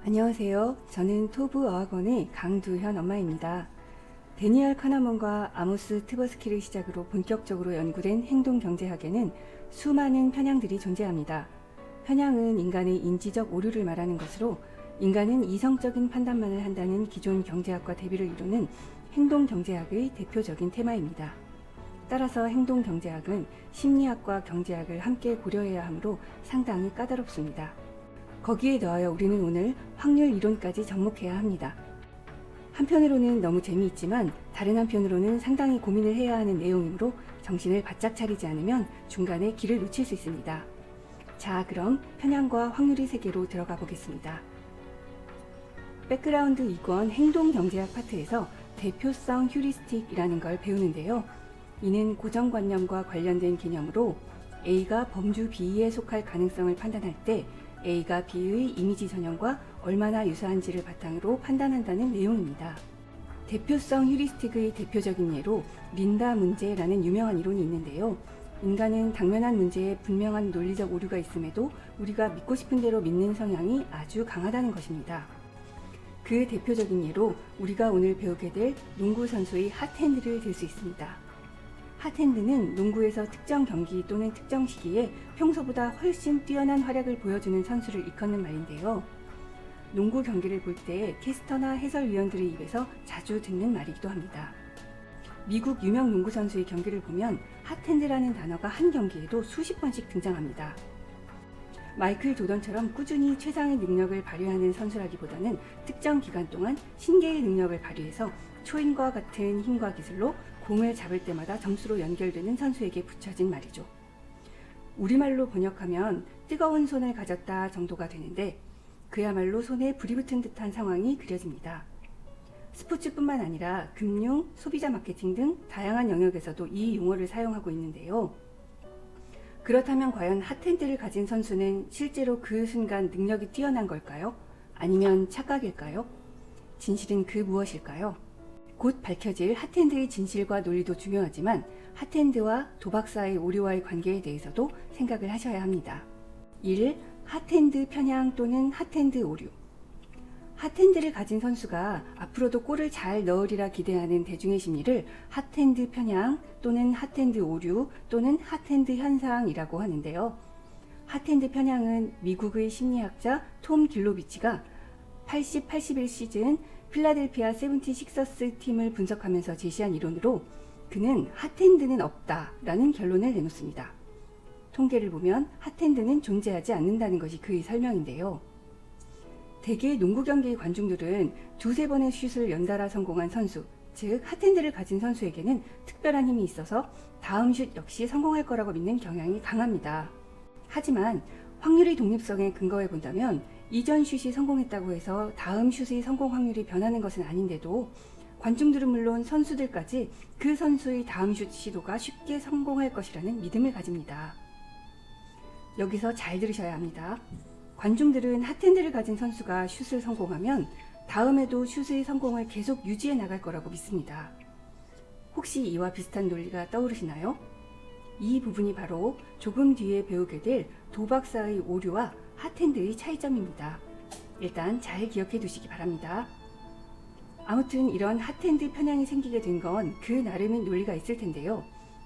안녕하세요. 저는 토브 어학원의 강두현 엄마입니다. 데니얼 카나먼과 아모스 트버스키를 시작으로 본격적으로 연구된 행동경제학에는 수많은 편향들이 존재합니다. 편향은 인간의 인지적 오류를 말하는 것으로 인간은 이성적인 판단만을 한다는 기존 경제학과 대비를 이루는 행동경제학의 대표적인 테마입니다. 따라서 행동경제학은 심리학과 경제학을 함께 고려해야 하므로 상당히 까다롭습니다. 거기에 더하여 우리는 오늘 확률 이론까지 접목해야 합니다. 한편으로는 너무 재미있지만 다른 한편으로는 상당히 고민을 해야 하는 내용이므로 정신을 바짝 차리지 않으면 중간에 길을 놓칠 수 있습니다. 자, 그럼 편향과 확률의 세계로 들어가 보겠습니다. 백그라운드 2권 행동경제학 파트에서 대표성 휴리스틱이라는 걸 배우는데요. 이는 고정관념과 관련된 개념으로 A가 범주 B에 속할 가능성을 판단할 때 A가 B의 이미지 전형과 얼마나 유사한지를 바탕으로 판단한다는 내용입니다. 대표성 휴리스틱의 대표적인 예로 린다 문제라는 유명한 이론이 있는데요. 인간은 당면한 문제에 분명한 논리적 오류가 있음에도 우리가 믿고 싶은 대로 믿는 성향이 아주 강하다는 것입니다. 그 대표적인 예로 우리가 오늘 배우게 될 농구 선수의 핫핸드를 들 수 있습니다. 핫핸드는 농구에서 특정 경기 또는 특정 시기에 평소보다 훨씬 뛰어난 활약을 보여주는 선수를 일컫는 말인데요. 농구 경기를 볼 때 캐스터나 해설위원들의 입에서 자주 듣는 말이기도 합니다. 미국 유명 농구 선수의 경기를 보면 핫핸드라는 단어가 한 경기에도 수십 번씩 등장합니다. 마이클 조던처럼 꾸준히 최상의 능력을 발휘하는 선수라기보다는 특정 기간 동안 신개의 능력을 발휘해서 초인과 같은 힘과 기술로 공을 잡을 때마다 점수로 연결되는 선수에게 붙여진 말이죠. 우리말로 번역하면 뜨거운 손을 가졌다 정도가 되는데 그야말로 손에 불이 붙은 듯한 상황이 그려집니다. 스포츠뿐만 아니라 금융, 소비자 마케팅 등 다양한 영역에서도 이 용어를 사용하고 있는데요. 그렇다면 과연 핫핸드를 가진 선수는 실제로 그 순간 능력이 뛰어난 걸까요? 아니면 착각일까요? 진실은 그 무엇일까요? 곧 밝혀질 핫핸드의 진실과 논리도 중요하지만 핫핸드와 도박사의 오류와의 관계에 대해서도 생각을 하셔야 합니다. 1. 핫핸드 편향 또는 핫핸드 오류. 핫핸드를 가진 선수가 앞으로도 골을 잘 넣으리라 기대하는 대중의 심리를 핫핸드 편향 또는 핫핸드 오류 또는 핫핸드 현상이라고 하는데요. 핫핸드 편향은 미국의 심리학자 톰 길로비치가 80-81 시즌 필라델피아 세븐티식서스 팀을 분석하면서 제시한 이론으로 그는 핫핸드는 없다라는 결론을 내놓습니다. 통계를 보면 핫핸드는 존재하지 않는다는 것이 그의 설명인데요. 대개 농구 경기의 관중들은 두세 번의 슛을 연달아 성공한 선수, 즉 핫핸드를 가진 선수에게는 특별한 힘이 있어서 다음 슛 역시 성공할 거라고 믿는 경향이 강합니다. 하지만 확률의 독립성에 근거해 본다면 이전 슛이 성공했다고 해서 다음 슛의 성공 확률이 변하는 것은 아닌데도 관중들은 물론 선수들까지 그 선수의 다음 슛 시도가 쉽게 성공할 것이라는 믿음을 가집니다. 여기서 잘 들으셔야 합니다. 관중들은 핫핸드를 가진 선수가 슛을 성공하면 다음에도 슛의 성공을 계속 유지해 나갈 거라고 믿습니다. 혹시 이와 비슷한 논리가 떠오르시나요? 이 부분이 바로 조금 뒤에 배우게 될 도박사의 오류와 핫핸드의 차이점입니다. 일단 잘 기억해 두시기 바랍니다. 아무튼 이런 핫핸드 편향이 생기게 된 건 그 나름의 논리가 있을 텐데요.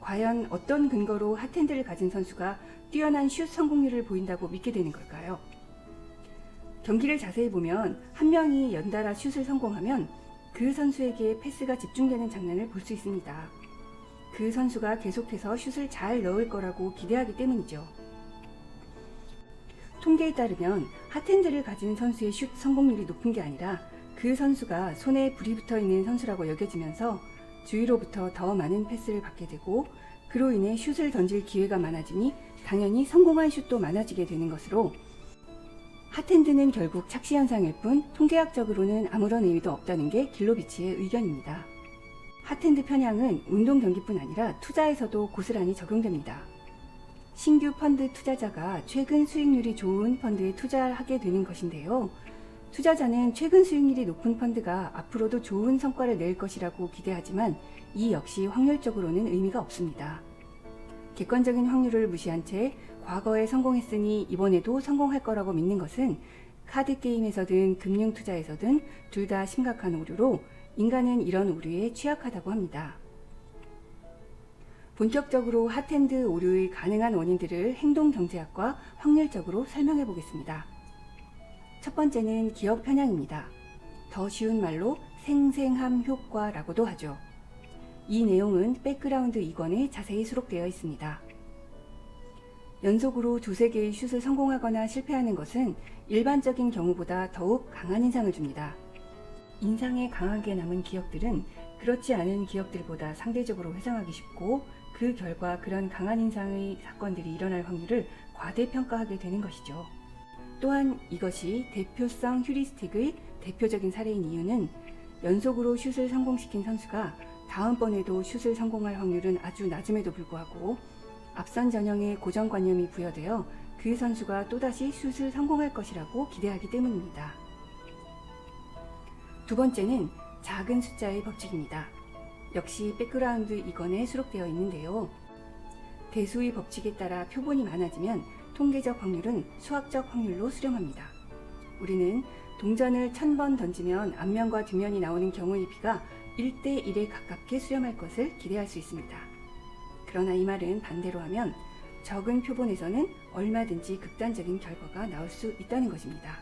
과연 어떤 근거로 핫핸드를 가진 선수가 뛰어난 슛 성공률을 보인다고 믿게 되는 걸까요? 경기를 자세히 보면 한 명이 연달아 슛을 성공하면 그 선수에게 패스가 집중되는 장면을 볼 수 있습니다. 그 선수가 계속해서 슛을 잘 넣을 거라고 기대하기 때문이죠. 통계에 따르면 핫핸드를 가진 선수의 슛 성공률이 높은 게 아니라 그 선수가 손에 불이 붙어 있는 선수라고 여겨지면서 주위로부터 더 많은 패스를 받게 되고 그로 인해 슛을 던질 기회가 많아지니 당연히 성공한 슛도 많아지게 되는 것으로 핫핸드는 결국 착시 현상일 뿐 통계학적으로는 아무런 의미도 없다는 게 길로비치의 의견입니다. 핫핸드 편향은 운동 경기뿐 아니라 투자에서도 고스란히 적용됩니다. 신규 펀드 투자자가 최근 수익률이 좋은 펀드에 투자하게 되는 것인데요. 투자자는 최근 수익률이 높은 펀드가 앞으로도 좋은 성과를 낼 것이라고 기대하지만 이 역시 확률적으로는 의미가 없습니다. 객관적인 확률을 무시한 채 과거에 성공했으니 이번에도 성공할 거라고 믿는 것은 카드 게임에서든 금융 투자에서든 둘 다 심각한 오류로 인간은 이런 오류에 취약하다고 합니다. 본격적으로 핫핸드 오류의 가능한 원인들을 행동경제학과 확률적으로 설명해 보겠습니다. 첫 번째는 기업 편향입니다. 더 쉬운 말로 생생함 효과라고도 하죠. 이 내용은 백그라운드 2권에 자세히 수록되어 있습니다. 연속으로 두세 개의 슛을 성공하거나 실패하는 것은 일반적인 경우보다 더욱 강한 인상을 줍니다. 인상에 강하게 남은 기억들은 그렇지 않은 기억들보다 상대적으로 회상하기 쉽고 그 결과 그런 강한 인상의 사건들이 일어날 확률을 과대평가하게 되는 것이죠. 또한 이것이 대표성 휴리스틱의 대표적인 사례인 이유는 연속으로 슛을 성공시킨 선수가 다음번에도 슛을 성공할 확률은 아주 낮음에도 불구하고 앞선 전형의 고정관념이 부여되어 그 선수가 또다시 슛을 성공할 것이라고 기대하기 때문입니다. 두 번째는 작은 숫자의 법칙입니다. 역시 백그라운드 2권에 수록되어 있는데요. 대수의 법칙에 따라 표본이 많아지면 통계적 확률은 수학적 확률로 수렴합니다. 우리는 동전을 1000번 던지면 앞면과 뒷면이 나오는 경우의 비가 1대1에 가깝게 수렴할 것을 기대할 수 있습니다. 그러나 이 말은 반대로 하면 적은 표본에서는 얼마든지 극단적인 결과가 나올 수 있다는 것입니다.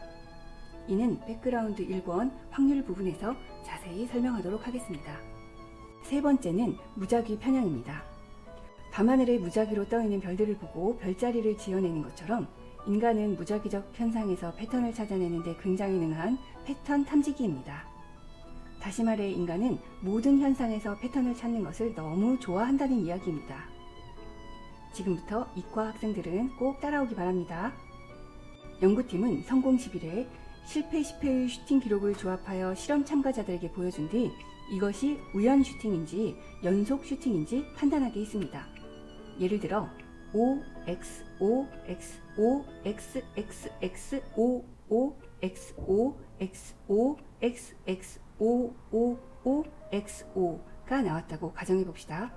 이는 백그라운드 1권 확률 부분에서 자세히 설명하도록 하겠습니다. 세 번째는 무작위 편향입니다. 밤하늘에 무작위로 떠있는 별들을 보고 별자리를 지어내는 것처럼 인간은 무작위적 현상에서 패턴을 찾아내는 데 굉장히 능한 패턴 탐지기입니다. 다시 말해 인간은 모든 현상에서 패턴을 찾는 것을 너무 좋아한다는 이야기입니다. 지금부터 이과 학생들은 꼭 따라오기 바랍니다. 연구팀은 성공 10일에 실패 10회의 슈팅 기록을 조합하여 실험 참가자들에게 보여준 뒤 이것이 우연 슈팅인지 연속 슈팅인지 판단하게 했습니다. 예를 들어 O, X, O, X, O, X, X, X, O, O, X, O, X, O, X, X, O, O, O, X, O가 나왔다고 가정해 봅시다.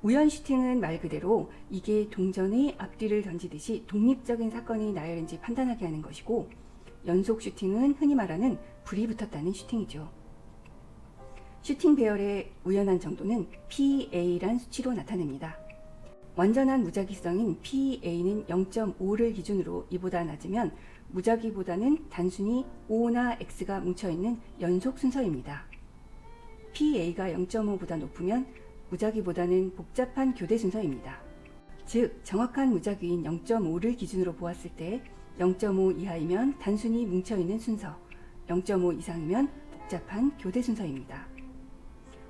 우연 슈팅은 말 그대로 이게 동전의 앞뒤를 던지듯이 독립적인 사건이 나열인지 판단하게 하는 것이고 연속 슈팅은 흔히 말하는 불이 붙었다는 슈팅이죠. 슈팅 배열의 우연한 정도는 PA란 수치로 나타냅니다. 완전한 무작위성인 PA는 0.5를 기준으로 이보다 낮으면 무작위보다는 단순히 O나 X가 뭉쳐있는 연속 순서입니다. PA가 0.5보다 높으면 무작위보다는 복잡한 교대 순서입니다. 즉 정확한 무작위인 0.5를 기준으로 보았을 때 0.5 이하이면 단순히 뭉쳐있는 순서, 0.5 이상이면 복잡한 교대 순서입니다.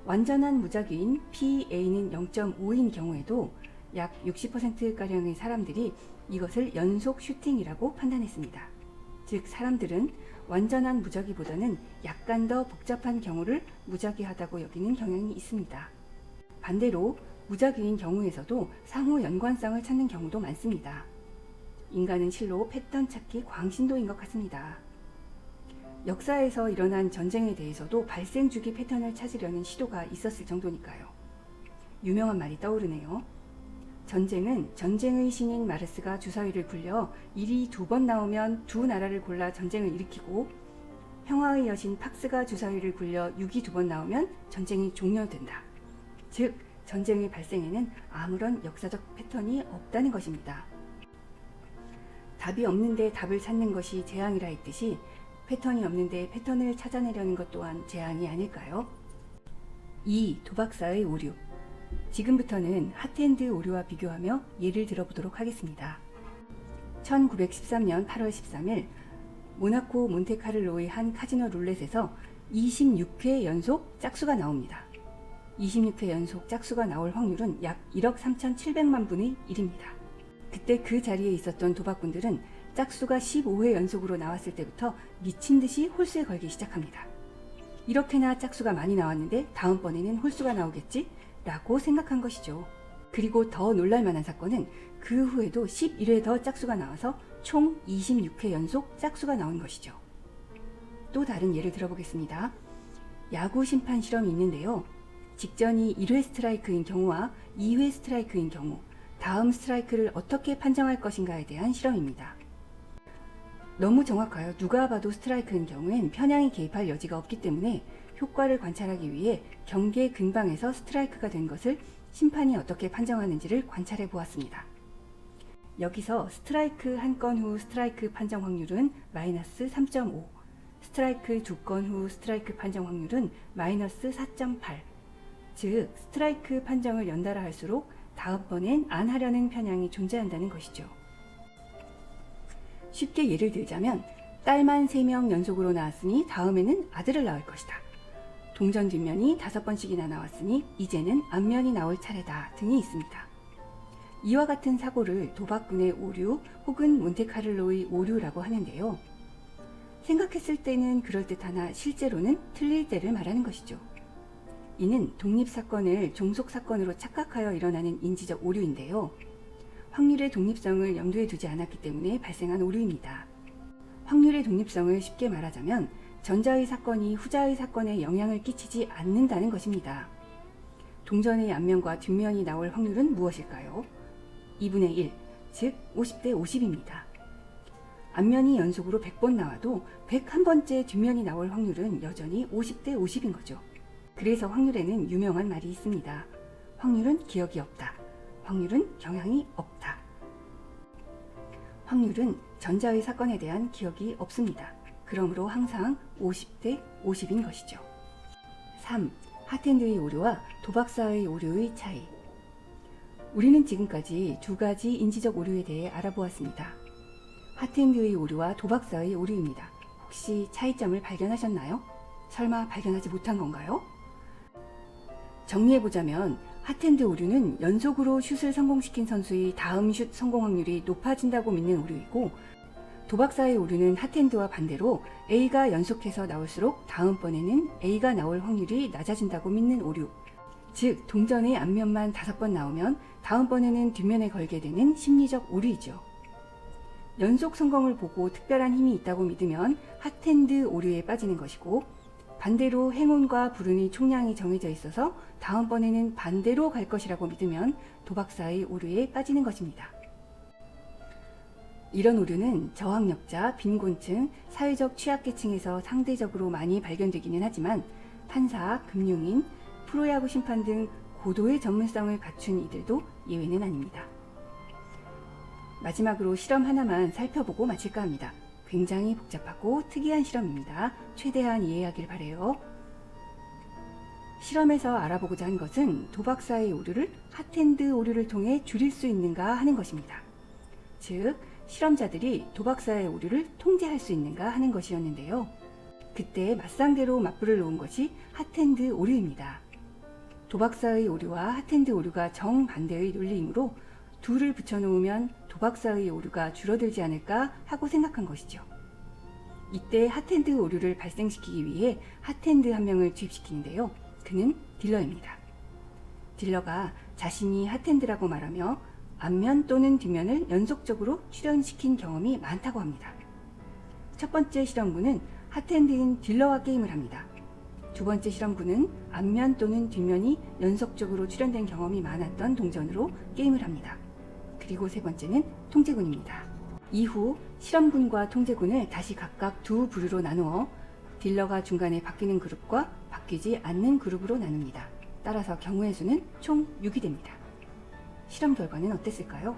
완전한 무작위인 PA는 0.5인 경우에도 약 60%가량의 사람들이 이것을 연속 슈팅이라고 판단했습니다. 즉 사람들은 완전한 무작위보다는 약간 더 복잡한 경우를 무작위하다고 여기는 경향이 있습니다. 반대로 무작위인 경우에서도 상호 연관성을 찾는 경우도 많습니다. 인간은 실로 패턴 찾기 광신도인 것 같습니다. 역사에서 일어난 전쟁에 대해서도 발생 주기 패턴을 찾으려는 시도가 있었을 정도니까요. 유명한 말이 떠오르네요. 전쟁은 전쟁의 신인 마르스가 주사위를 굴려 1이 2번 나오면 두 나라를 골라 전쟁을 일으키고 평화의 여신 팍스가 주사위를 굴려 6이 2번 나오면 전쟁이 종료된다. 즉 전쟁의 발생에는 아무런 역사적 패턴이 없다는 것입니다. 답이 없는데 답을 찾는 것이 재앙이라 했듯이 패턴이 없는데 패턴을 찾아내려는 것 또한 재앙이 아닐까요? 2. 도박사의 오류. 지금부터는 핫핸드 오류와 비교하며 예를 들어보도록 하겠습니다. 1913년 8월 13일 모나코 몬테카를로의 한 카지노 룰렛에서 26회 연속 짝수가 나옵니다. 26회 연속 짝수가 나올 확률은 약 1억 3,700만 분의 1입니다. 그때 그 자리에 있었던 도박꾼들은 짝수가 15회 연속으로 나왔을 때부터 미친 듯이 홀수에 걸기 시작합니다. 이렇게나 짝수가 많이 나왔는데 다음번에는 홀수가 나오겠지? 라고 생각한 것이죠. 그리고 더 놀랄만한 사건은 그 후에도 11회 더 짝수가 나와서 총 26회 연속 짝수가 나온 것이죠. 또 다른 예를 들어보겠습니다. 야구 심판 실험이 있는데요. 직전이 1회 스트라이크인 경우와 2회 스트라이크인 경우 다음 스트라이크를 어떻게 판정할 것인가에 대한 실험입니다. 너무 정확하여 누가 봐도 스트라이크인 경우엔 편향이 개입할 여지가 없기 때문에 효과를 관찰하기 위해 경계 근방에서 스트라이크가 된 것을 심판이 어떻게 판정하는지를 관찰해 보았습니다. 여기서 스트라이크 한 건 후 스트라이크 판정 확률은 마이너스 3.5, 스트라이크 두 건 후 스트라이크 판정 확률은 마이너스 4.8, 즉 스트라이크 판정을 연달아 할수록 다음번엔 안 하려는 편향이 존재한다는 것이죠. 쉽게 예를 들자면 딸만 3명 연속으로 나왔으니 다음에는 아들을 낳을 것이다. 동전 뒷면이 5번씩이나 나왔으니 이제는 앞면이 나올 차례다 등이 있습니다. 이와 같은 사고를 도박꾼의 오류 혹은 몬테카를로의 오류라고 하는데요. 생각했을 때는 그럴듯하나 실제로는 틀릴 때를 말하는 것이죠. 이는 독립사건을 종속사건으로 착각하여 일어나는 인지적 오류인데요. 확률의 독립성을 염두에 두지 않았기 때문에 발생한 오류입니다. 확률의 독립성을 쉽게 말하자면 전자의 사건이 후자의 사건에 영향을 끼치지 않는다는 것입니다. 동전의 앞면과 뒷면이 나올 확률은 무엇일까요? 2분의 1, 즉 50대 50입니다. 앞면이 연속으로 100번 나와도 101번째 뒷면이 나올 확률은 여전히 50대 50인 거죠. 그래서 확률에는 유명한 말이 있습니다. 확률은 기억이 없다. 확률은 경향이 없다. 확률은 전자의 사건에 대한 기억이 없습니다. 그러므로 항상 50대 50인 것이죠. 3. 핫핸드의 오류와 도박사의 오류의 차이. 우리는 지금까지 두 가지 인지적 오류에 대해 알아보았습니다. 핫핸드의 오류와 도박사의 오류입니다. 혹시 차이점을 발견하셨나요? 설마 발견하지 못한 건가요? 정리해보자면 핫핸드 오류는 연속으로 슛을 성공시킨 선수의 다음 슛 성공 확률이 높아진다고 믿는 오류이고, 도박사의 오류는 핫핸드와 반대로 A가 연속해서 나올수록 다음번에는 A가 나올 확률이 낮아진다고 믿는 오류, 즉 동전의 앞면만 5번 나오면 다음번에는 뒷면에 걸게 되는 심리적 오류이죠. 연속 성공을 보고 특별한 힘이 있다고 믿으면 핫핸드 오류에 빠지는 것이고, 반대로 행운과 불운의 총량이 정해져 있어서 다음번에는 반대로 갈 것이라고 믿으면 도박사의 오류에 빠지는 것입니다. 이런 오류는 저학력자, 빈곤층, 사회적 취약계층에서 상대적으로 많이 발견되기는 하지만 판사, 금융인, 프로야구 심판 등 고도의 전문성을 갖춘 이들도 예외는 아닙니다. 마지막으로 실험 하나만 살펴보고 마칠까 합니다. 굉장히 복잡하고 특이한 실험입니다. 최대한 이해하길 바라요. 실험에서 알아보고자 한 것은 도박사의 오류를 핫핸드 오류를 통해 줄일 수 있는가 하는 것입니다. 즉, 실험자들이 도박사의 오류를 통제할 수 있는가 하는 것이었는데요. 그때 맞상대로 맞불을 놓은 것이 핫핸드 오류입니다. 도박사의 오류와 핫핸드 오류가 정반대의 논리이므로 둘을 붙여놓으면 도박사의 오류가 줄어들지 않을까 하고 생각한 것이죠. 이때 핫핸드 오류를 발생시키기 위해 핫핸드 한 명을 투입시키는데요. 그는 딜러입니다. 딜러가 자신이 핫핸드라고 말하며 앞면 또는 뒷면을 연속적으로 출연시킨 경험이 많다고 합니다. 첫 번째 실험군은 핫핸드인 딜러와 게임을 합니다. 두 번째 실험군은 앞면 또는 뒷면이 연속적으로 출연된 경험이 많았던 동전으로 게임을 합니다. 그리고 세 번째는 통제군입니다. 이후 실험군과 통제군을 다시 각각 두 부류로 나누어 딜러가 중간에 바뀌는 그룹과 바뀌지 않는 그룹으로 나눕니다. 따라서 경우의 수는 총 6이 됩니다. 실험 결과는 어땠을까요?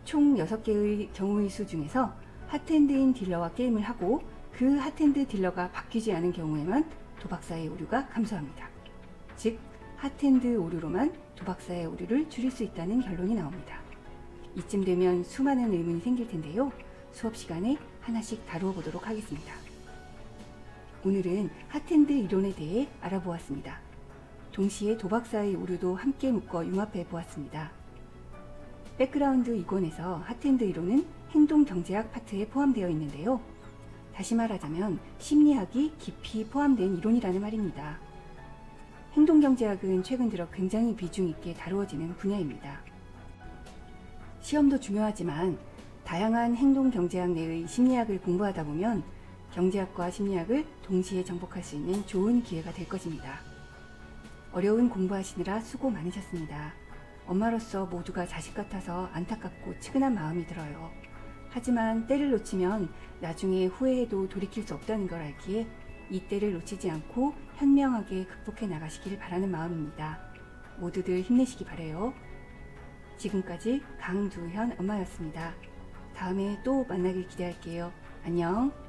총 6개의 경우의 수 중에서 핫핸드인 딜러와 게임을 하고 그 핫핸드 딜러가 바뀌지 않은 경우에만 도박사의 오류가 감소합니다. 즉, 핫핸드 오류로만 도박사의 오류를 줄일 수 있다는 결론이 나옵니다. 이쯤 되면 수많은 의문이 생길 텐데요. 수업 시간에 하나씩 다루어 보도록 하겠습니다. 오늘은 핫핸드 이론에 대해 알아보았습니다. 동시에 도박사의 오류도 함께 묶어 융합해 보았습니다. 백그라운드 2권에서 핫핸드 이론은 행동경제학 파트에 포함되어 있는데요. 다시 말하자면 심리학이 깊이 포함된 이론이라는 말입니다. 행동경제학은 최근 들어 굉장히 비중 있게 다루어지는 분야입니다. 시험도 중요하지만 다양한 행동경제학 내의 심리학을 공부하다 보면 경제학과 심리학을 동시에 정복할 수 있는 좋은 기회가 될 것입니다. 어려운 공부하시느라 수고 많으셨습니다. 엄마로서 모두가 자식 같아서 안타깝고 측은한 마음이 들어요. 하지만 때를 놓치면 나중에 후회해도 돌이킬 수 없다는 걸 알기에 이 때를 놓치지 않고 현명하게 극복해 나가시길 바라는 마음입니다. 모두들 힘내시기 바래요. 지금까지 강두현 엄마였습니다. 다음에 또 만나길 기대할게요. 안녕.